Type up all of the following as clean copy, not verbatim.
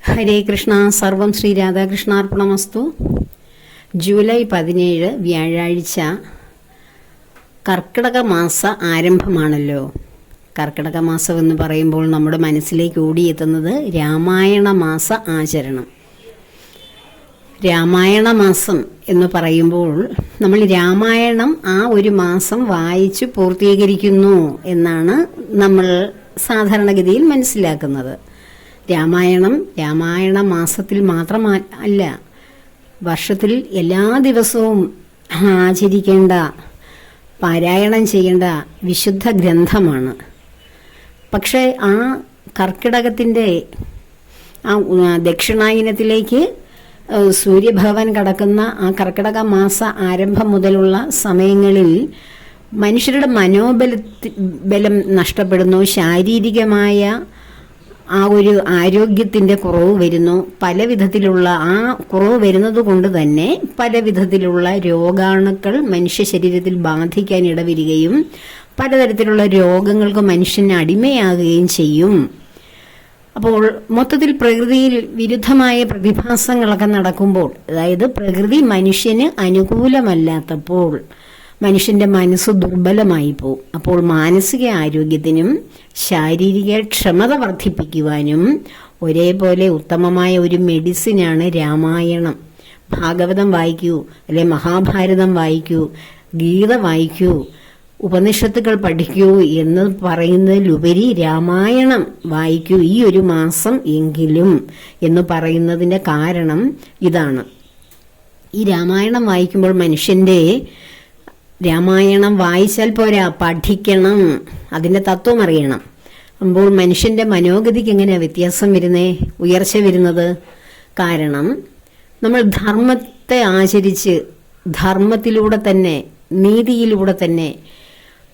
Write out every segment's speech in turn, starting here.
ഹരേ കൃഷ്ണ. സർവം ശ്രീ രാധാകൃഷ്ണാർപ്പണമസ്തു. ജൂലൈ 17 വ്യാഴാഴ്ച. കർക്കിടക മാസ ആരംഭമാണല്ലോ. കർക്കിടക മാസം എന്ന് പറയുമ്പോൾ നമ്മുടെ മനസ്സിലേക്ക് ഓടിയെത്തുന്നത് രാമായണ മാസ ആചരണം. രാമായണ മാസം എന്ന് പറയുമ്പോൾ നമ്മൾ രാമായണം ആ ഒരു മാസം വായിച്ചു പൂർത്തീകരിക്കുന്നു എന്നാണ് നമ്മൾ സാധാരണഗതിയിൽ മനസ്സിലാക്കുന്നത്. രാമായണ മാസത്തിൽ മാത്രമല്ല, വർഷത്തിൽ എല്ലാ ദിവസവും ആചരിക്കേണ്ട, പാരായണം ചെയ്യേണ്ട വിശുദ്ധ ഗ്രന്ഥമാണ്. പക്ഷേ ആ കർക്കിടകത്തിൻ്റെ ആ ദക്ഷിണായനത്തിലേക്ക് സൂര്യഭഗവാൻ കടക്കുന്ന ആ കർക്കിടക മാസ ആരംഭം മുതലുള്ള സമയങ്ങളിൽ മനുഷ്യരുടെ ബലം നഷ്ടപ്പെടുന്നു. ശാരീരികമായ ആ ഒരു ആരോഗ്യത്തിൻ്റെ കുറവ് വരുന്നു. പല വിധത്തിലുള്ള ആ കുറവ് വരുന്നത് കൊണ്ട് തന്നെ പല വിധത്തിലുള്ള രോഗാണുക്കൾ മനുഷ്യ ശരീരത്തിൽ ബാധിക്കാൻ ഇടവരികയും പലതരത്തിലുള്ള രോഗങ്ങൾക്ക് മനുഷ്യന് അടിമയാകുകയും ചെയ്യും. അപ്പോൾ മൊത്തത്തിൽ പ്രകൃതിയിൽ വിരുദ്ധമായ പ്രതിഭാസങ്ങളൊക്കെ നടക്കുമ്പോൾ, അതായത് പ്രകൃതി മനുഷ്യന് അനുകൂലമല്ലാത്തപ്പോൾ മനുഷ്യൻ്റെ മനസ്സ് ദുർബലമായി പോകും. അപ്പോൾ മാനസിക ആരോഗ്യത്തിനും ശാരീരിക ക്ഷമത വർദ്ധിപ്പിക്കുവാനും ഒരേപോലെ ഉത്തമമായ ഒരു മെഡിസിനാണ് രാമായണം. ഭാഗവതം വായിക്കൂ, അല്ലെ മഹാഭാരതം വായിക്കൂ, ഗീത വായിക്കൂ, ഉപനിഷത്തുകൾ പഠിക്കൂ എന്ന് പറയുന്നതിലുപരി രാമായണം വായിക്കൂ ഈ ഒരു മാസം എങ്കിലും എന്ന് പറയുന്നതിൻ്റെ കാരണം ഇതാണ്. ഈ രാമായണം വായിക്കുമ്പോൾ മനുഷ്യൻ്റെ രാമായണം വായിച്ചാൽ പോരാ, പഠിക്കണം, അതിൻ്റെ തത്വം അറിയണം. അപ്പോൾ മനുഷ്യൻ്റെ മനോഗതിക്ക് എങ്ങനെയാണ് വ്യത്യാസം വരുന്നേ, ഉയർച്ച വരുന്നത്? കാരണം നമ്മൾ ധർമ്മത്തെ ആചരിച്ച് ധർമ്മത്തിലൂടെ തന്നെ, നീതിയിലൂടെ തന്നെ,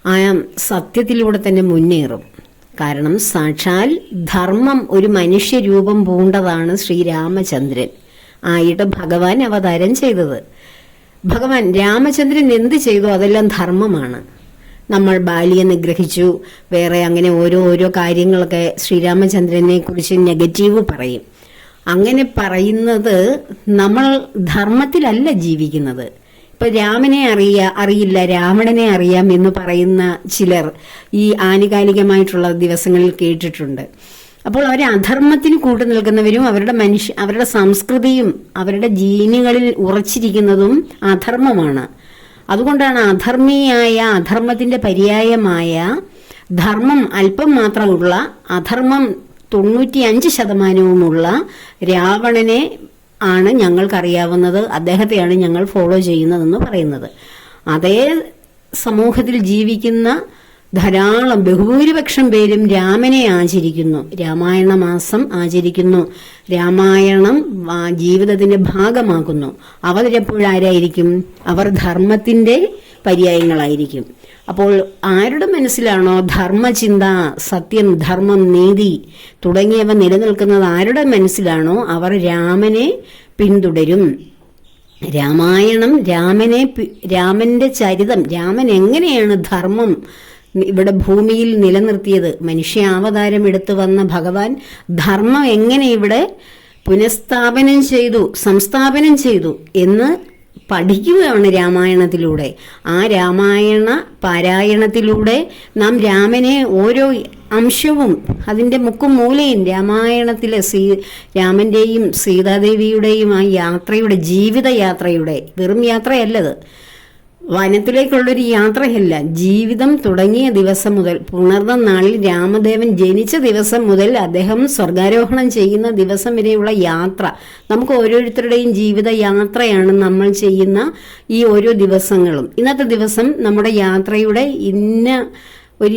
ആ സത്യത്തിലൂടെ തന്നെ മുന്നേറും. കാരണം സാക്ഷാൽ ധർമ്മം ഒരു മനുഷ്യരൂപം പൂണ്ടതാണ് ശ്രീരാമചന്ദ്രൻ ആയിട്ട് ഭഗവാൻ അവതാരം ചെയ്തത്. ഭഗവാൻ രാമചന്ദ്രൻ എന്ത് ചെയ്തു അതെല്ലാം ധർമ്മമാണ്. നമ്മൾ ബാലിയെ നിഗ്രഹിച്ചു, വേറെ അങ്ങനെ ഓരോ കാര്യങ്ങളൊക്കെ ശ്രീരാമചന്ദ്രനെ കുറിച്ച് നെഗറ്റീവ് പറയും. അങ്ങനെ പറയുന്നത് നമ്മൾ ധർമ്മത്തിലല്ല ജീവിക്കുന്നത്. ഇപ്പൊ രാമനെ അറിയില്ല, രാവണനെ അറിയാം എന്ന് പറയുന്ന ചിലർ ഈ ആനുകാലികമായിട്ടുള്ള ദിവസങ്ങളിൽ കേട്ടിട്ടുണ്ട്. അപ്പോൾ അവർ അധർമ്മത്തിന് കൂട്ടു നിൽക്കുന്നവരും അവരുടെ സംസ്കൃതിയും അവരുടെ ജീനുകളിൽ ഉറച്ചിരിക്കുന്നതും അധർമ്മമാണ്. അതുകൊണ്ടാണ് അധർമ്മത്തിന്റെ പര്യായമായ ധർമ്മം അല്പം മാത്രമുള്ള, അധർമ്മം 95% രാവണനെ ആണ് ഞങ്ങൾക്കറിയാവുന്നത്, അദ്ദേഹത്തെയാണ് ഞങ്ങൾ ഫോളോ ചെയ്യുന്നതെന്ന് പറയുന്നത്. അതേ സമൂഹത്തിൽ ജീവിക്കുന്ന ധാരാളം ബഹുഭൂരിപക്ഷം പേരും രാമനെ ആചരിക്കുന്നു, രാമായണ മാസം ആചരിക്കുന്നു, രാമായണം ജീവിതത്തിന്റെ ഭാഗമാക്കുന്നു. അവരെപ്പോഴാരായിരിക്കും? അവർ ധർമ്മത്തിന്റെ പര്യായങ്ങളായിരിക്കും. അപ്പോൾ ആരുടെ മനസ്സിലാണോ ധർമ്മചിന്ത, സത്യം, ധർമ്മം, നീതി തുടങ്ങിയവ നിലനിൽക്കുന്നത്, ആരുടെ മനസ്സിലാണോ അവർ രാമനെ പിന്തുടരും. രാമായണം രാമന്റെ ചരിതം, രാമൻ എങ്ങനെയാണ് ധർമ്മം ഇവിടെ ഭൂമിയിൽ നിലനിർത്തിയത്, മനുഷ്യാവതാരം എടുത്തു വന്ന ഭഗവാൻ ധർമ്മം എങ്ങനെ ഇവിടെ സംസ്ഥാപനം ചെയ്തു എന്ന് പഠിക്കുകയാണ് രാമായണത്തിലൂടെ. ആ രാമായണ പാരായണത്തിലൂടെ നാം രാമനെ ഓരോ അംശവും അതിൻ്റെ മുക്കും മൂലയും രാമായണത്തിലെ രാമന്റെയും സീതാദേവിയുടെയും ആ യാത്രയുടെ, ജീവിതയാത്രയുടെ, വെറും യാത്രയല്ലത്, വനത്തിലേക്കുള്ളൊരു യാത്രയല്ല, ജീവിതം തുടങ്ങിയ ദിവസം മുതൽ, പുണർന്ന നാളിൽ രാമദേവൻ ജനിച്ച ദിവസം മുതൽ അദ്ദേഹം സ്വർഗാരോഹണം ചെയ്യുന്ന ദിവസം വരെയുള്ള യാത്ര. നമുക്ക് ഓരോരുത്തരുടെയും ജീവിത യാത്രയാണ് നമ്മൾ ചെയ്യുന്ന ഈ ഓരോ ദിവസങ്ങളും. ഇന്നത്തെ ദിവസം നമ്മുടെ യാത്രയുടെ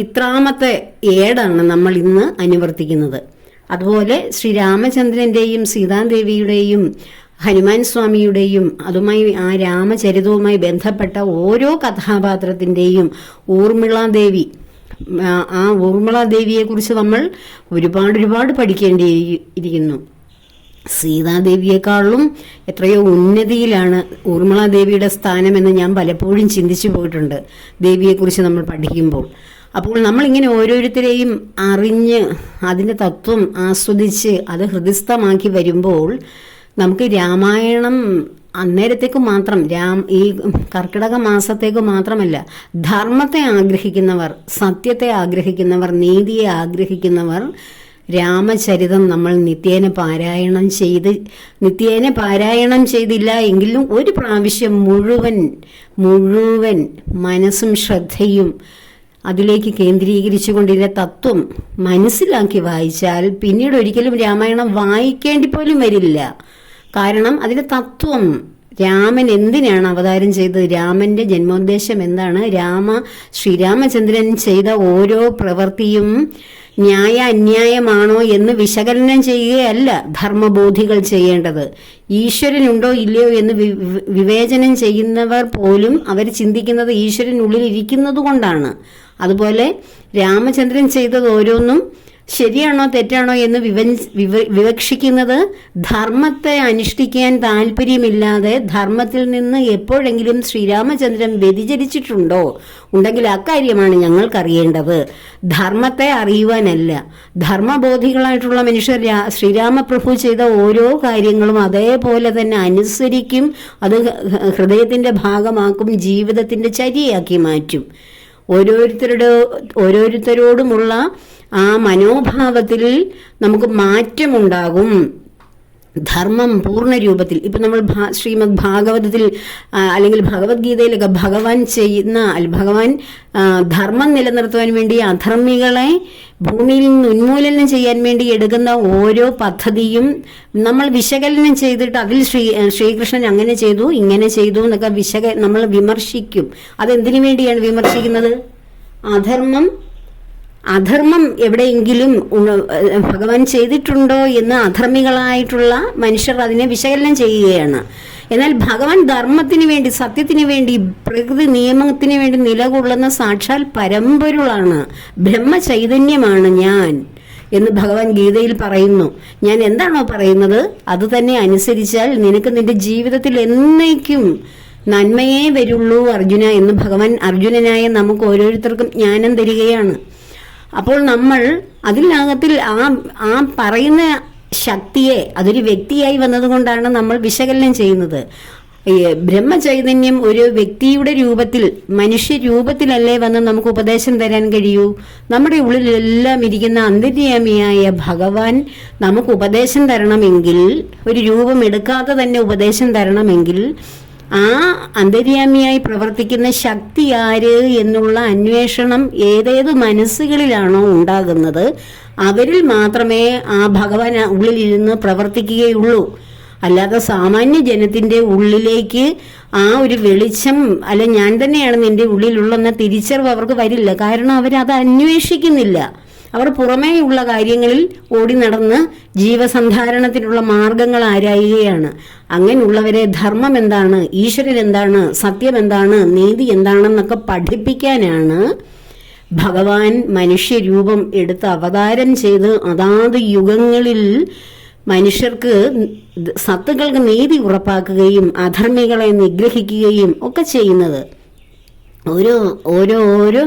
ഇത്രാമത്തെ ഏടാണ് നമ്മൾ ഇന്ന് അനുവർത്തിക്കുന്നത്. അതുപോലെ ശ്രീരാമചന്ദ്രന്റെയും സീതാദേവിയുടെയും ഹനുമാൻ സ്വാമിയുടെയും അതുമായി ആ രാമചരിതവുമായി ബന്ധപ്പെട്ട ഓരോ കഥാപാത്രത്തിൻ്റെയും ഊർമിളാദേവി, ആ ഊർമിളാദേവിയെക്കുറിച്ച് നമ്മൾ ഒരുപാട് പഠിക്കേണ്ടിയിരിക്കുന്നു. സീതാദേവിയെക്കാളും എത്രയോ ഉന്നതിയിലാണ് ഊർമിളാദേവിയുടെ സ്ഥാനമെന്ന് ഞാൻ പലപ്പോഴും ചിന്തിച്ചു പോയിട്ടുണ്ട് ദേവിയെക്കുറിച്ച് നമ്മൾ പഠിക്കുമ്പോൾ. അപ്പോൾ നമ്മളിങ്ങനെ ഓരോരുത്തരെയും അറിഞ്ഞ് അതിൻ്റെ തത്വം ആസ്വദിച്ച് അത് ഹൃദയസ്ഥമാക്കി വരുമ്പോൾ നമുക്ക് രാമായണം അന്നേരത്തേക്ക് മാത്രം ഈ കർക്കിടക മാസത്തേക്ക് മാത്രമല്ല, ധർമ്മത്തെ ആഗ്രഹിക്കുന്നവർ, സത്യത്തെ ആഗ്രഹിക്കുന്നവർ, നീതിയെ ആഗ്രഹിക്കുന്നവർ രാമചരിതം നമ്മൾ നിത്യേന പാരായണം ചെയ്തില്ല എങ്കിലും ഒരു പ്രാവശ്യം മുഴുവൻ മനസ്സും ശ്രദ്ധയും അതിലേക്ക് കേന്ദ്രീകരിച്ചുകൊണ്ടിരുന്ന തത്വം മനസ്സിലാക്കി വായിച്ചാൽ പിന്നീട് ഒരിക്കലും രാമായണം വായിക്കേണ്ടി പോലും വരില്ല. കാരണം അതിന്റെ തത്വം, രാമൻ എന്തിനാണ് അവതാരം ചെയ്തത്, രാമന്റെ ജന്മോദ്ദേശം എന്താണ്, ശ്രീരാമചന്ദ്രൻ ചെയ്ത ഓരോ പ്രവൃത്തിയും ന്യായ അന്യായമാണോ എന്ന് വിശകലനം ചെയ്യുകയല്ല ധർമ്മബോധികൾ ചെയ്യേണ്ടത്. ഈശ്വരനുണ്ടോ ഇല്ലയോ എന്ന് വിവേചനം ചെയ്യുന്നവർ പോലും അവർ ചിന്തിക്കുന്നത് ഈശ്വരനുള്ളിൽ ഇരിക്കുന്നത് കൊണ്ടാണ്. അതുപോലെ രാമചന്ദ്രൻ ചെയ്തത് ഓരോന്നും ശരിയാണോ തെറ്റാണോ എന്ന് വിവക്ഷിക്കുന്നത് ധർമ്മത്തെ അനുഷ്ഠിക്കാൻ താല്പര്യമില്ലാതെ ധർമ്മത്തിൽ നിന്ന് എപ്പോഴെങ്കിലും ശ്രീരാമചന്ദ്രൻ വ്യതിചരിച്ചിട്ടുണ്ടോ, ഉണ്ടെങ്കിൽ അക്കാര്യമാണ് ഞങ്ങൾക്കറിയേണ്ടത്, ധർമ്മത്തെ അറിയുവാനല്ല. ധർമ്മബോധികളായിട്ടുള്ള മനുഷ്യർ ശ്രീരാമപ്രഭു ചെയ്ത ഓരോ കാര്യങ്ങളും അതേപോലെ തന്നെ അനുസരിക്കും, അത് ഹൃദയത്തിന്റെ ഭാഗമാക്കും, ജീവിതത്തിന്റെ ചര്യയാക്കി മാറ്റും. ഓരോരുത്തരോടുമുള്ള ആ മനോഭാവത്തിൽ നമുക്ക് മാറ്റമുണ്ടാകും. ധർമ്മം പൂർണ്ണ രൂപത്തിൽ ഇപ്പം നമ്മൾ ശ്രീമദ് ഭാഗവതത്തിൽ അല്ലെങ്കിൽ ഭഗവത്ഗീതയിലൊക്കെ ഭഗവാൻ ധർമ്മം നിലനിർത്തുവാൻ വേണ്ടി അധർമ്മികളെ ഭൂമിയിൽ നിന്ന് ഉന്മൂലനം ചെയ്യാൻ വേണ്ടി എടുക്കുന്ന ഓരോ പദ്ധതിയും നമ്മൾ വിശകലനം ചെയ്തിട്ട് അതിൽ ശ്രീകൃഷ്ണൻ അങ്ങനെ ചെയ്തു ഇങ്ങനെ ചെയ്തു എന്നൊക്കെ നമ്മൾ വിമർശിക്കും. അതെന്തിനു വേണ്ടിയാണ് വിമർശിക്കുന്നത്? അധർമ്മം എവിടെയെങ്കിലും ഭഗവാൻ ചെയ്തിട്ടുണ്ടോ എന്ന് അധർമ്മികളായിട്ടുള്ള മനുഷ്യർ അതിനെ വിശകലനം ചെയ്യുകയാണ്. എന്നാൽ ഭഗവാൻ ധർമ്മത്തിന് വേണ്ടി, സത്യത്തിന് വേണ്ടി, പ്രകൃതി നിയമത്തിന് വേണ്ടി നിലകൊള്ളുന്ന സാക്ഷാൽ പരമ്പൊരുളാണ്, ബ്രഹ്മചൈതന്യമാണ് ഞാൻ എന്ന് ഭഗവാൻ ഗീതയിൽ പറയുന്നു. ഞാൻ എന്താണോ പറയുന്നത് അത് തന്നെ അനുസരിച്ചാൽ നിനക്ക് നിന്റെ ജീവിതത്തിൽ എന്നേക്കും നന്മയേ വരുള്ളൂ അർജുന എന്ന് ഭഗവാൻ അർജുനനായ നമുക്ക് ഓരോരുത്തർക്കും ജ്ഞാനം തരികയാണ്. അപ്പോൾ നമ്മൾ അതിനകത്തിൽ ആ പറയുന്ന ശക്തിയെ അതൊരു വ്യക്തിയായി വന്നതുകൊണ്ടാണ് നമ്മൾ വിശകലനം ചെയ്യുന്നത്. ബ്രഹ്മചൈതന്യം ഒരു വ്യക്തിയുടെ രൂപത്തിൽ, മനുഷ്യരൂപത്തിലല്ലേ വന്ന് നമുക്ക് ഉപദേശം തരാൻ കഴിയൂ? നമ്മുടെ ഉള്ളിലെല്ലാം ഇരിക്കുന്ന അന്തര്യാമിയായ ഭഗവാൻ നമുക്ക് ഉപദേശം തരണമെങ്കിൽ, ഒരു രൂപം എടുക്കാതെ തന്നെ ഉപദേശം തരണമെങ്കിൽ ആ അന്തര്യാമിയായി പ്രവർത്തിക്കുന്ന ശക്തി ആര് എന്നുള്ള അന്വേഷണം ഏതേത് മനസ്സുകളിലാണോ ഉണ്ടാകുന്നത് അവരിൽ മാത്രമേ ആ ഭഗവാൻ ഉള്ളിലിരുന്ന് പ്രവർത്തിക്കുകയുള്ളൂ. അല്ലാതെ സാമാന്യ ജനത്തിന്റെ ഉള്ളിലേക്ക് ആ ഒരു വെളിച്ചം അല്ല ഞാൻ തന്നെയാണ് നിന്റെ ഉള്ളിലുള്ളെന്ന തിരിച്ചറിവ് അവർക്ക് വരില്ല. കാരണം അവരത് അന്വേഷിക്കുന്നില്ല. അവർ പുറമേയുള്ള കാര്യങ്ങളിൽ ഓടി നടന്ന് ജീവസന്ധാരണത്തിനുള്ള മാർഗങ്ങൾ ആരായുകയാണ്. അങ്ങനെയുള്ളവരെ ധർമ്മം എന്താണ്, ഈശ്വരൻ എന്താണ്, സത്യം എന്താണ്, നീതി എന്താണെന്നൊക്കെ പഠിപ്പിക്കാനാണ് ഭഗവാൻ മനുഷ്യരൂപം എടുത്ത് അവതാരം ചെയ്ത് അതാത് യുഗങ്ങളിൽ മനുഷ്യർക്ക് സത്തുക്കൾക്ക് നീതി ഉറപ്പാക്കുകയും അധർമ്മികളെ നിഗ്രഹിക്കുകയും ഒക്കെ ചെയ്യുന്നത്. ഓരോ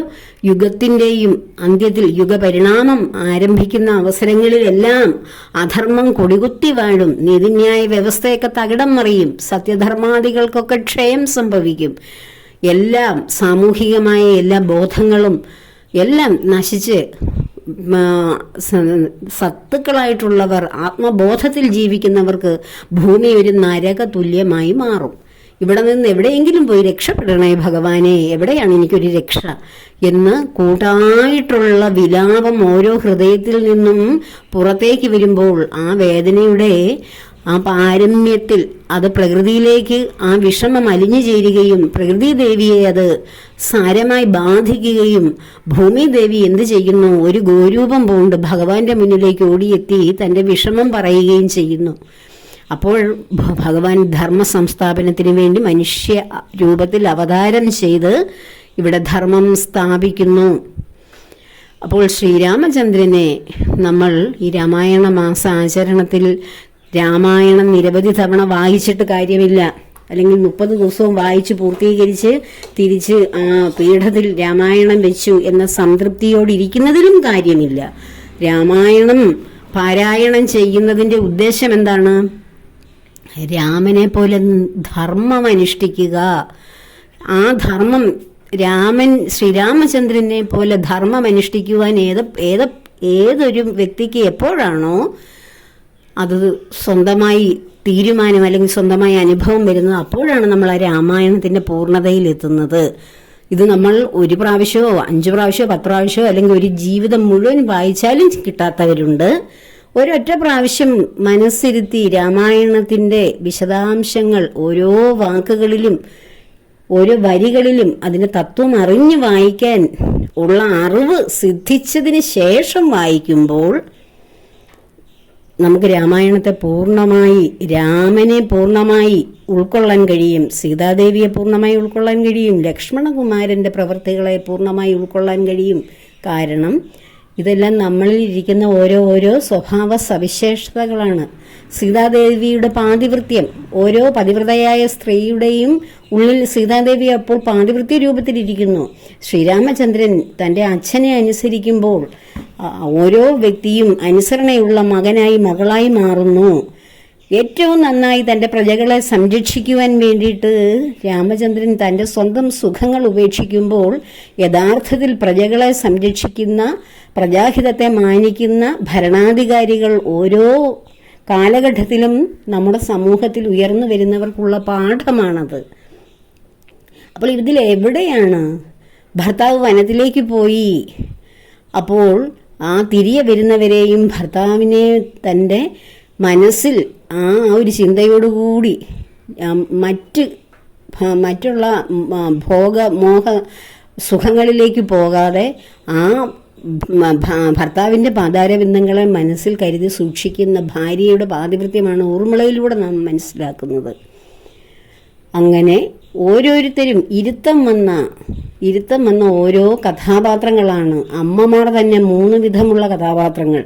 യുഗത്തിൻ്റെയും അന്ത്യത്തിൽ യുഗപരിണാമം ആരംഭിക്കുന്ന അവസരങ്ങളിലെല്ലാം അധർമ്മം കൊടികുത്തി വാഴും, നീതിന്യായ വ്യവസ്ഥയൊക്കെ തകിടം മറിയും, സത്യധർമാദികൾക്കൊക്കെ ക്ഷയം സംഭവിക്കും. എല്ലാം സാമൂഹികമായ എല്ലാ ബോധങ്ങളും എല്ലാം നശിച്ച് സത്തുക്കളായിട്ടുള്ളവർ ആത്മബോധത്തിൽ ജീവിക്കുന്നവർക്ക് ഭൂമി ഒരു നരക തുല്യമായി മാറും. ഇവിടെ നിന്ന് എവിടെയെങ്കിലും പോയി രക്ഷപ്പെടണേ ഭഗവാനെ, എവിടെയാണ് എനിക്കൊരു രക്ഷ എന്ന് കൂട്ടായിട്ടുള്ള വിലാപം ഓരോ ഹൃദയത്തിൽ നിന്നും പുറത്തേക്ക് വരുമ്പോൾ ആ വേദനയുടെ ആ പാരമ്യത്തിൽ അത് പ്രകൃതിയിലേക്ക് ആ വിഷമം അലിഞ്ഞു ചേരുകയും പ്രകൃതി ദേവിയെ അത് സാരമായി ബാധിക്കുകയും ഭൂമിദേവി എന്ത് ചെയ്യുന്നു, ഒരു ഗോരൂപം പൂണ്ട് ഭഗവാന്റെ മുന്നിലേക്ക് ഓടിയെത്തി തൻ്റെ വിഷമം പറയുകയും ചെയ്യുന്നു. അപ്പോൾ ഭഗവാൻ ധർമ്മ സംസ്ഥാപനത്തിന് വേണ്ടി മനുഷ്യ രൂപത്തിൽ അവതാരം ചെയ്ത് ഇവിടെ ധർമ്മം സ്ഥാപിക്കുന്നു. അപ്പോൾ ശ്രീരാമചന്ദ്രനെ നമ്മൾ ഈ രാമായണ മാസ ആചരണത്തിൽ രാമായണം നിരവധി തവണ വായിച്ചിട്ട് കാര്യമില്ല. അല്ലെങ്കിൽ 30 ദിവസവും വായിച്ച് പൂർത്തീകരിച്ച് തിരിച്ച് ആ പീഠത്തിൽ രാമായണം വെച്ചു എന്ന സംതൃപ്തിയോടിരിക്കുന്നതിലും കാര്യമില്ല. രാമായണം പാരായണം ചെയ്യുന്നതിന്റെ ഉദ്ദേശം എന്താണ്? രാമനെ പോലെ ധർമ്മം അനുഷ്ഠിക്കുക. ആ ധർമ്മം ശ്രീരാമചന്ദ്രനെ പോലെ ധർമ്മം അനുഷ്ഠിക്കുവാൻ ഏതൊരു വ്യക്തിക്ക് എപ്പോഴാണോ അത് സ്വന്തമായി തീരുമാനം അല്ലെങ്കിൽ സ്വന്തമായി അനുഭവം വരുന്നത്, അപ്പോഴാണ് നമ്മൾ ആ രാമായണത്തിന്റെ പൂർണ്ണതയിൽ എത്തുന്നത്. ഇത് നമ്മൾ 1 പ്രാവശ്യമോ 5 പ്രാവശ്യമോ 10 പ്രാവശ്യമോ അല്ലെങ്കിൽ ഒരു ജീവിതം മുഴുവൻ വായിച്ചാലും കിട്ടാത്തവരുണ്ട്. ഒരൊറ്റ പ്രാവശ്യം മനസ്സിരുത്തി രാമായണത്തിന്റെ വിശദാംശങ്ങൾ ഓരോ വാക്കുകളിലും ഓരോ വരികളിലും അതിന്റെ തത്വം അറിഞ്ഞു വായിക്കാൻ ഉള്ള അറിവ് സിദ്ധിച്ചതിന് ശേഷം വായിക്കുമ്പോൾ നമുക്ക് രാമായണത്തെ പൂർണ്ണമായി, രാമനെ പൂർണ്ണമായി ഉൾക്കൊള്ളാൻ കഴിയും, സീതാദേവിയെ പൂർണ്ണമായി ഉൾക്കൊള്ളാൻ കഴിയും, ലക്ഷ്മണകുമാരന്റെ പ്രവൃത്തികളെ പൂർണ്ണമായി ഉൾക്കൊള്ളാൻ കഴിയും. കാരണം ഇതെല്ലാം നമ്മളിൽ ഇരിക്കുന്ന ഓരോ സ്വഭാവ സവിശേഷതകളാണ്. സീതാദേവിയുടെ പാതിവൃത്യം, ഓരോ പതിവ്രതയായ സ്ത്രീയുടെയും ഉള്ളിൽ സീതാദേവി അപ്പോൾ പാതിവൃത്യ രൂപത്തിലിരിക്കുന്നു. ശ്രീരാമചന്ദ്രൻ തൻ്റെ അച്ഛനെ അനുസരിക്കുമ്പോൾ ഓരോ വ്യക്തിയും അനുസരണയുള്ള മകനായി മകളായി മാറുന്നു. ഏറ്റവും നന്നായി തൻ്റെ പ്രജകളെ സംരക്ഷിക്കുവാൻ വേണ്ടിയിട്ട് രാമചന്ദ്രൻ തൻ്റെ സ്വന്തം സുഖങ്ങൾ ഉപേക്ഷിക്കുമ്പോൾ യഥാർത്ഥത്തിൽ പ്രജകളെ സംരക്ഷിക്കുന്ന, പ്രജാഹിതത്തെ മാനിക്കുന്ന ഭരണാധികാരികൾ ഓരോ കാലഘട്ടത്തിലും നമ്മുടെ സമൂഹത്തിൽ ഉയർന്നു വരുന്നവർക്കുള്ള പാഠമാണത്. അപ്പോൾ ഇതിൽ എവിടെയാണ് ഭർത്താവ് വനത്തിലേക്ക് പോയി, അപ്പോൾ ആ തിരികെ വരുന്നവരെയും ഭർത്താവിനെ തൻ്റെ മനസ്സിൽ ആ ഒരു ചിന്തയോടുകൂടി മറ്റുള്ള മോഹ സുഖങ്ങളിലേക്ക് പോകാതെ ആ ഭർത്താവിൻ്റെ പാതാരബിന്ദങ്ങളെ മനസ്സിൽ കരുതി സൂക്ഷിക്കുന്ന ഭാര്യയുടെ പാതിവൃത്യമാണ് ഊർമിളയിലൂടെ നാം മനസ്സിലാക്കുന്നത്. അങ്ങനെ ഓരോരുത്തരും ഇരുത്തം വന്ന ഓരോ കഥാപാത്രങ്ങളാണ്. അമ്മമാർ തന്നെ 3 വിധമുള്ള കഥാപാത്രങ്ങൾ.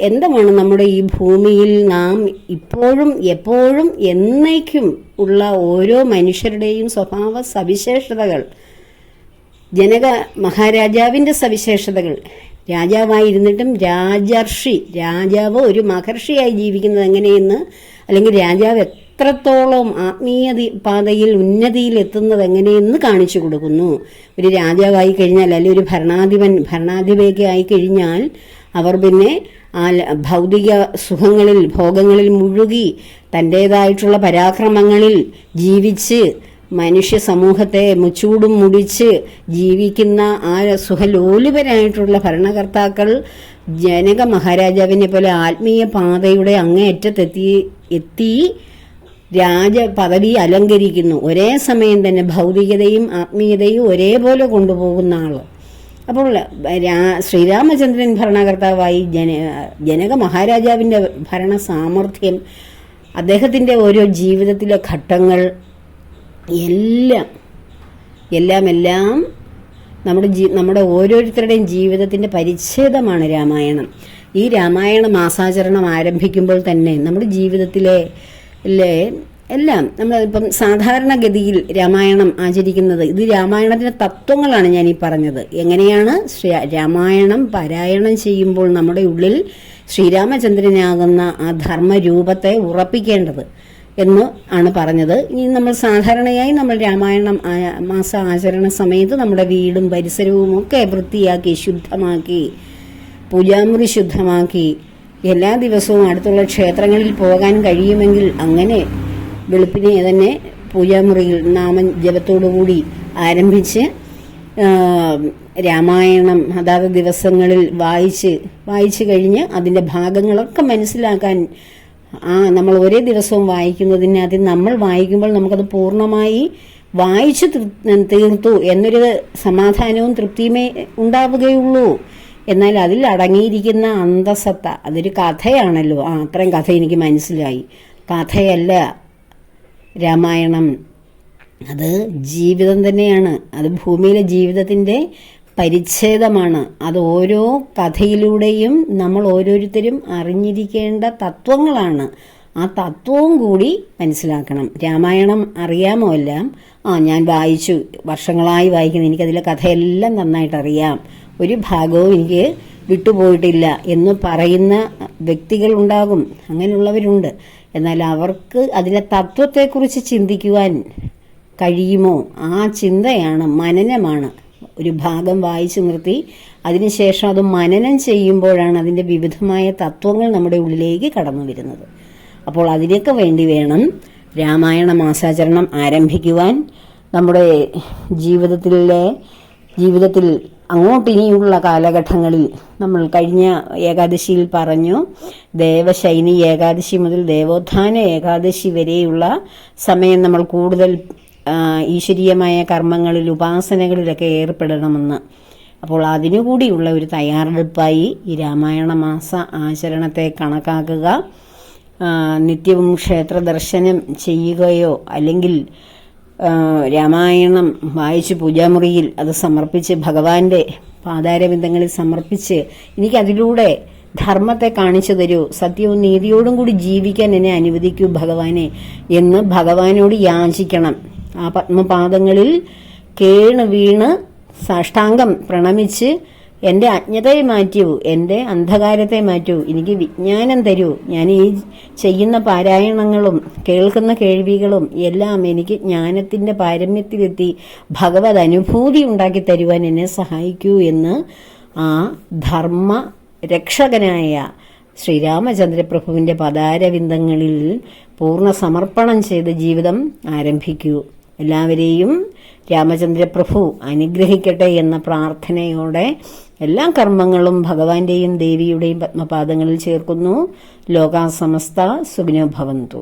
എന്താണ് നമ്മുടെ ഈ ഭൂമിയിൽ നാം ഇപ്പോഴും എപ്പോഴും എന്നേക്കും ഉള്ള ഓരോ മനുഷ്യരുടെയും സ്വഭാവ സവിശേഷതകൾ, ജനക മഹാരാജാവിൻ്റെ സവിശേഷതകൾ, രാജാവായിരുന്നിട്ടും രാജാവ് ഒരു മഹർഷിയായി ജീവിക്കുന്നത് എങ്ങനെയെന്ന്, അല്ലെങ്കിൽ രാജാവ് എത്രത്തോളം ആത്മീയ പാതയിൽ ഉന്നതിയിൽ എത്തുന്നത് എങ്ങനെയെന്ന് കാണിച്ചു കൊടുക്കുന്നു. ഒരു രാജാവായി കഴിഞ്ഞാൽ അല്ലെങ്കിൽ ഒരു ഭരണാധിപയൊക്കെ ആയിക്കഴിഞ്ഞാൽ അവർ പിന്നെ ആ ഭൗതിക സുഖങ്ങളിൽ ഭോഗങ്ങളിൽ മുഴുകി തൻ്റേതായിട്ടുള്ള പരാക്രമങ്ങളിൽ ജീവിച്ച് മനുഷ്യ സമൂഹത്തെ മുച്ചൂടും മുടിച്ച് ജീവിക്കുന്ന ആ സുഖലോലുപരായിട്ടുള്ള ഭരണകർത്താക്കൾ ജനക മഹാരാജാവിനെ പോലെ ആത്മീയ പാതയുടെ അങ്ങേയറ്റത്തെത്തി രാജപദവി അലങ്കരിക്കുന്നു. ഒരേ സമയം തന്നെ ഭൗതികതയും ആത്മീയതയും ഒരേപോലെ കൊണ്ടുപോകുന്ന ആള്. അപ്പോൾ ശ്രീരാമചന്ദ്രൻ ഭരണകർത്താവായി ജനക മഹാരാജാവിൻ്റെ ഭരണ സാമർഥ്യം, അദ്ദേഹത്തിൻ്റെ ഓരോ ജീവിതത്തിലെ ഘട്ടങ്ങൾ എല്ലാം നമ്മുടെ ഓരോരുത്തരുടെയും ജീവിതത്തിൻ്റെ പരിച്ഛേദമാണ് രാമായണം. ഈ രാമായണ മാസാചരണം ആരംഭിക്കുമ്പോൾ തന്നെ നമ്മുടെ ജീവിതത്തിലെ എല്ലാം നമ്മളിപ്പം സാധാരണഗതിയിൽ രാമായണം ആചരിക്കുന്നത്, ഇത് രാമായണത്തിൻ്റെ തത്വങ്ങളാണ് ഞാൻ ഈ പറഞ്ഞത്. എങ്ങനെയാണ് രാമായണം പാരായണം ചെയ്യുമ്പോൾ നമ്മുടെ ഉള്ളിൽ ശ്രീരാമചന്ദ്രനാകുന്ന ആ ധർമ്മരൂപത്തെ ഉറപ്പിക്കേണ്ടത് എന്ന് ആണ് പറഞ്ഞത്. ഇനി നമ്മൾ സാധാരണയായി നമ്മൾ രാമായണം മാസ ആചരണ സമയത്ത് നമ്മുടെ വീടും പരിസരവും ഒക്കെ വൃത്തിയാക്കി ശുദ്ധമാക്കി പൂജാമുറി ശുദ്ധമാക്കി എല്ലാ ദിവസവും അടുത്തുള്ള ക്ഷേത്രങ്ങളിൽ പോകാൻ കഴിയുമെങ്കിൽ അങ്ങനെ വെളുപ്പിനെ തന്നെ പൂജാമുറിയിൽ നാമജപത്തോടുകൂടി ആരംഭിച്ച് രാമായണം അതാത് ദിവസങ്ങളിൽ വായിച്ച് കഴിഞ്ഞ് അതിൻ്റെ ഭാഗങ്ങളൊക്കെ മനസ്സിലാക്കാൻ നമ്മൾ ഒരേ ദിവസവും വായിക്കുന്നതിന് അത് നമ്മൾ വായിക്കുമ്പോൾ നമുക്കത് പൂർണ്ണമായി വായിച്ചു തീർത്തു എന്നൊരു സമാധാനവും തൃപ്തിയുമേ ഉണ്ടാവുകയുള്ളൂ. എന്നാൽ അതിൽ അടങ്ങിയിരിക്കുന്ന അന്തസത്ത, അതൊരു കഥയാണല്ലോ. അത്രയും കഥ എനിക്ക് മനസ്സിലായി. കഥയല്ല രാമായണം, അത് ജീവിതം തന്നെയാണ്. അത് ഭൂമിയിലെ ജീവിതത്തിൻ്റെ പരിച്ഛേദമാണ്. അത് ഓരോ കഥയിലൂടെയും നമ്മൾ ഓരോരുത്തരും അറിഞ്ഞിരിക്കേണ്ട തത്വങ്ങളാണ്. ആ ആ തത്വവും കൂടി മനസ്സിലാക്കണം. രാമായണം അറിയാമോ എല്ലാം? ഞാൻ വായിച്ചു, വർഷങ്ങളായി വായിക്കുന്നു, എനിക്കതിലെ കഥയെല്ലാം നന്നായിട്ട് അറിയാം, ഒരു ഭാഗവും എനിക്ക് വിട്ടുപോയിട്ടില്ല എന്ന് പറയുന്ന വ്യക്തികളുണ്ടാകും, അങ്ങനെയുള്ളവരുണ്ട്. എന്നാൽ അവർക്ക് അതിലെ തത്വത്തെക്കുറിച്ച് ചിന്തിക്കുവാൻ കഴിയുമോ? ആ ചിന്തയാണ്, മനനമാണ്. ഒരു ഭാഗം വായിച്ചു നിർത്തി അതിനുശേഷം അത് മനനം ചെയ്യുമ്പോഴാണ് അതിൻ്റെ വിവിധമായ തത്വങ്ങൾ നമ്മുടെ ഉള്ളിലേക്ക് കടന്നു വരുന്നത്. അപ്പോൾ അതിനൊക്കെ വേണ്ടി വേണം രാമായണ മാസാചരണം ആരംഭിക്കുവാൻ. നമ്മുടെ ജീവിതത്തിൽ അങ്ങോട്ടിനിയുള്ള കാലഘട്ടങ്ങളിൽ നമ്മൾ കഴിഞ്ഞ ഏകാദശിയിൽ പറഞ്ഞു, ദേവശൈനി ഏകാദശി മുതൽ ദേവോത്ഥാന ഏകാദശി വരെയുള്ള സമയം നമ്മൾ കൂടുതൽ ഈശ്വരീയമായ കർമ്മങ്ങളിൽ, ഉപാസനകളിലൊക്കെ ഏർപ്പെടണമെന്ന്. അപ്പോൾ അതിനുകൂടിയുള്ള ഒരു തയ്യാറെടുപ്പായി ഈ രാമായണ മാസ ആചരണത്തെ കണക്കാക്കുക. നിത്യവും ക്ഷേത്ര ദർശനം ചെയ്യുകയോ അല്ലെങ്കിൽ രാമായണം വായിച്ച് പൂജാമുറിയിൽ അത് സമർപ്പിച്ച് ഭഗവാന്റെ പാതാരവിന്ദങ്ങളിൽ സമർപ്പിച്ച് എനിക്കതിലൂടെ ധർമ്മത്തെ കാണിച്ചു തരൂ, സത്യവും നീതിയോടും കൂടി ജീവിക്കാൻ എന്നെ അനുവദിക്കൂ ഭഗവാനെ എന്ന് ഭഗവാനോട് യാചിക്കണം. ആ പത്മപാദങ്ങളിൽ കേണ് വീണ് സാഷ്ടാംഗം പ്രണമിച്ച് എൻ്റെ അജ്ഞതയെ മാറ്റൂ, എൻ്റെ അന്ധകാരത്തെ മാറ്റൂ, എനിക്ക് വിജ്ഞാനം തരൂ, ഞാൻ ഈ ചെയ്യുന്ന പാരായണങ്ങളും കേൾക്കുന്ന കേൾവികളും എല്ലാം എനിക്ക് ജ്ഞാനത്തിൻ്റെ പാരമ്യത്തിലെത്തി ഭഗവത് അനുഭൂതി ഉണ്ടാക്കി തരുവാൻ എന്നെ സഹായിക്കൂ എന്ന് ആ ധർമ്മ രക്ഷകനായ ശ്രീരാമചന്ദ്രപ്രഭുവിൻ്റെ പദാരവിന്ദങ്ങളിൽ പൂർണ്ണ സമർപ്പണം ചെയ്ത് ജീവിതം ആരംഭിക്കൂ. എല്ലാവരെയും രാമചന്ദ്രപ്രഭു അനുഗ്രഹിക്കട്ടെ എന്ന പ്രാർത്ഥനയോടെ എല്ലാ കർമ്മങ്ങളും ഭഗവാന്റെയും ദേവിയുടെയും പത്മപാദങ്ങളിൽ ചേർക്കുന്നു. ലോകാ സമസ്ത സുഖിനോ ഭവന്തു.